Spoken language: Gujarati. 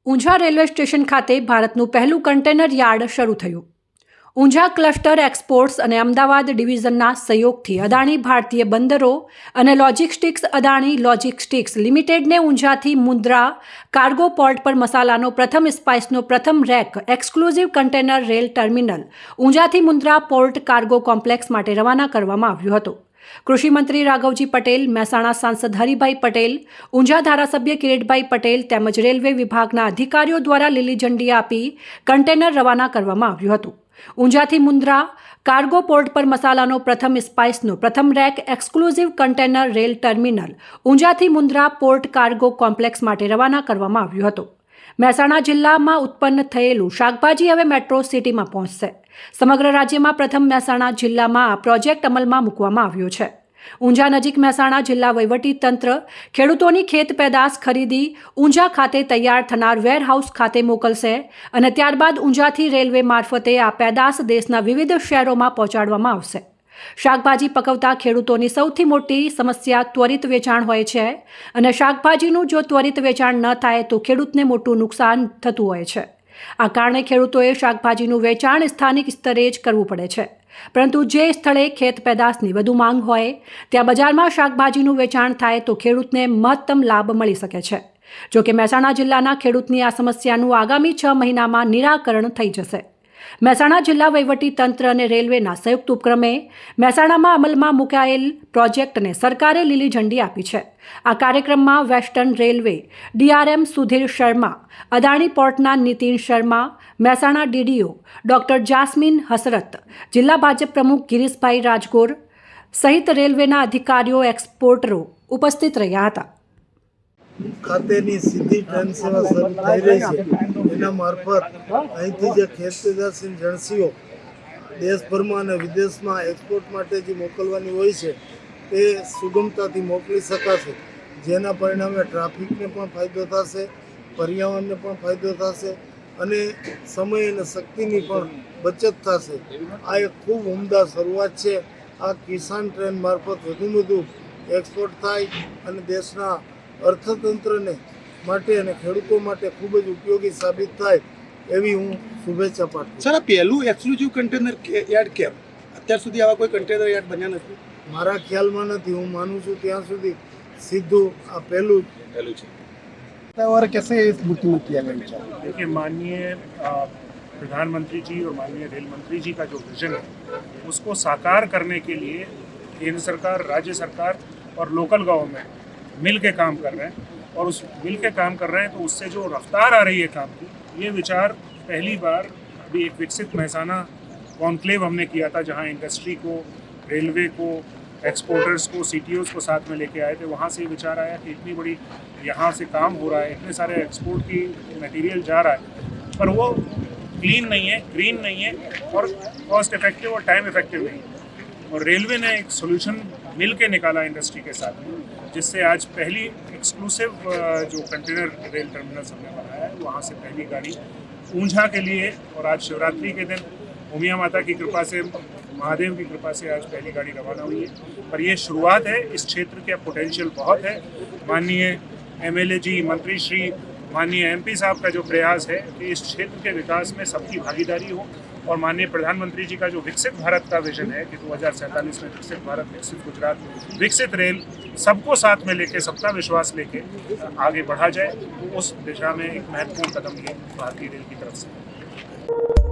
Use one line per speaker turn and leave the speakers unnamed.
ઊંઝા રેલવે સ્ટેશન ખાતે ભારતનું પહેલું કન્ટેનર યાર્ડ શરૂ થયું। ઊંઝા ક્લસ્ટર એક્સપોર્ટ્સ અને અમદાવાદ ડિવિઝનના સહયોગથી અદાણી ભારતીય બંદરો અને લોજિસ્ટિક્સ અદાણી લોજિસ્ટિક્સ લિમિટેડને ઊંઝાથી મુન્દ્રા કાર્ગો પોર્ટ પર મસાલાનો પ્રથમ સ્પાઇસનો પ્રથમ rake exclusive container rail terminal ઊંઝાથી મુન્દ્રા પોર્ટ કાર્ગો કોમ્પ્લેક્સ માટે રવાના કરવામાં આવ્યો હતો। કૃષિ મંત્રી રાઘવજી પટેલ, મહેસાણા સાંસદ હરિભાઈ પટેલ, ઊંઝા ધારાસભ્ય કિરીટભાઈ પટેલ તેમજ રેલવે વિભાગના અધિકારીઓ દ્વારા લીલી ઝંડી આપી કન્ટેનર રવાના કરવામાં આવ્યું હતું। ઊંઝાથી મુન્દ્રા કાર્ગો પોર્ટ પર મસાલાનો પ્રથમ સ્પાઇસનો પ્રથમ rake exclusive container rail terminal ઊંઝાથી મુન્દ્રા પોર્ટ કાર્ગો કોમ્પ્લેક્સ માટે રવાના કરવામાં આવ્યું હતું। મહેસાણા જિલ્લામાં ઉત્પન્ન થયેલું શાકભાજી હવે મેટ્રો સિટીમાં પહોંચશે। સમગ્ર રાજ્યમાં પ્રથમ મહેસાણા જિલ્લામાં આ પ્રોજેક્ટ અમલમાં મૂકવામાં આવ્યો છે। ઊંઝા નજીક મહેસાણા જિલ્લા વહીવટી તંત્ર ખેડૂતોની ખેત પેદાશ ખરીદી ઊંઝા ખાતે તૈયાર થનાર વેરહાઉસ ખાતે મોકલશે અને ત્યારબાદ ઊંઝાથી રેલવે મારફતે આ પેદાશ દેશના વિવિધ શહેરોમાં પહોંચાડવામાં આવશે। શાકભાજી પકવતા ખેડૂતોની સૌથી મોટી સમસ્યા ત્વરિત વેચાણ હોય છે અને શાકભાજીનું જો ત્વરિત વેચાણ ન થાય તો ખેડૂતને મોટું નુકસાન થતું હોય છે। આ કારણે ખેડૂતોએ શાકભાજીનું વેચાણ સ્થાનિક સ્તરે જ કરવું પડે છે, પરંતુ જે સ્થળે ખેત પેદાશની વધુ માંગ હોય ત્યાં બજારમાં શાકભાજીનું વેચાણ થાય તો ખેડૂતને મહત્તમ લાભ મળી શકે છે। જો કે મહેસાણા જિલ્લાના ખેડૂતની આ સમસ્યાનું આગામી 6 મહિનામાં નિરાકરણ થઈ જશે। મહેસાણા જિલ્લા વહીવટી તંત્ર અને રેલવેના સંયુક્ત ઉપક્રમે મહેસાણામાં અમલમાં મુકાયેલ પ્રોજેક્ટને સરકારે લીલી ઝંડી આપી છે। આ કાર્યક્રમમાં western railway DRM Sudhir Sharma, Adani પોર્ટના Nitin Sharma, Mehsana DDO doctor Jasmine Hasrat, જિલ્લા ભાજપ પ્રમુખ ગિરીશભાઈ રાજગોર સહિત રેલવેના અધિકારીઓ એક્સપોર્ટરો ઉપસ્થિત રહ્યા હતા।
ખાતેની સીધી ટ્રેન સેવા શરૂ થઈ રહી છે। એના મારફત અહીંથી જે ખેત પેદાશની જણસીઓ દેશભરમાં અને વિદેશમાં એક્સપોર્ટ માટે જે મોકલવાની હોય છે તે સુગમતાથી મોકલી શકાશે, જેના પરિણામે ટ્રાફિકને પણ ફાયદો થશે, પર્યાવરણને પણ ફાયદો થશે અને સમય અને શક્તિની પણ બચત થશે। આ એક ખૂબ ઉમદા શરૂઆત છે। આ કિસાન ટ્રેન મારફત વધુ એક્સપોર્ટ થાય અને દેશના અર્થતંત્રને માટે અને ખેડૂતો માટે ખૂબ જ ઉપયોગી સાબિત થાય એવી હું શુભેચ્છા પાઠવું।
સર, આ પહેલું એક્સક્લુઝિવ કન્ટેનર યાર્ડ કેમ? અત્યાર સુધી આવા કોઈ કન્ટેનર યાર્ડ બન્યા નથી?
મારા ખ્યાલમાં નથી। હું માનું છું ત્યાં સુધી સીધું આ પહેલું
છે। और कैसे इस बुक में किया गया विचार?
देखिए, माननीय प्रधानमंत्री जी और माननीय रेल मंत्री जी का जो विजन है उसको साकार करने के लिए केंद्र सरकार, राज्य सरकार और लोकल गवर्नमेंट मिल के काम कर रहे हैं और उस मिल के काम कर रहे हैं तो उससे जो रफ्तार आ रही है काम की, ये विचार पहली बार अभी एक विकसित महसाना कॉन्क्लेव हमने किया था, जहाँ इंडस्ट्री को, रेलवे को, एक्सपोर्टर्स को, सीटीओस को साथ में लेके आए थे। वहाँ से ये विचार आया कि इतनी बड़ी यहाँ से काम हो रहा है, इतने सारे एक्सपोर्ट की मटेरियल जा रहा है, पर वो क्लीन नहीं है, ग्रीन नहीं है और कॉस्ट इफेक्टिव और टाइम इफेक्टिव नहीं है। और रेलवे ने एक सोल्यूशन मिल के निकाला इंडस्ट्री के साथ में, जिससे आज पहली एक्सक्लूसिव जो कंटेनर रेल टर्मिनल्स हमने बनाया है वहाँ से पहली गाड़ी ऊंझा के लिए, और आज शिवरात्रि के दिन उमिया माता की कृपा से, महादेव की कृपा से आज पहली गाड़ी रवाना हुई है। पर ये शुरुआत है, इस क्षेत्र का पोटेंशियल बहुत है। माननीय एमएलए जी, मंत्री श्री, माननीय एमपी साहब का जो प्रयास है कि इस क्षेत्र के विकास में सबकी भागीदारी हो, और माननीय प्रधानमंत्री जी का जो विकसित भारत का विजन है कि 2047 में विकसित भारत, विकसित गुजरात, विकसित रेल, सबको साथ में लेके, सबका विश्वास लेके आगे बढ़ा जाए, तो उस दिशा में एक महत्वपूर्ण कदम ये भारतीय रेल की तरफ से है।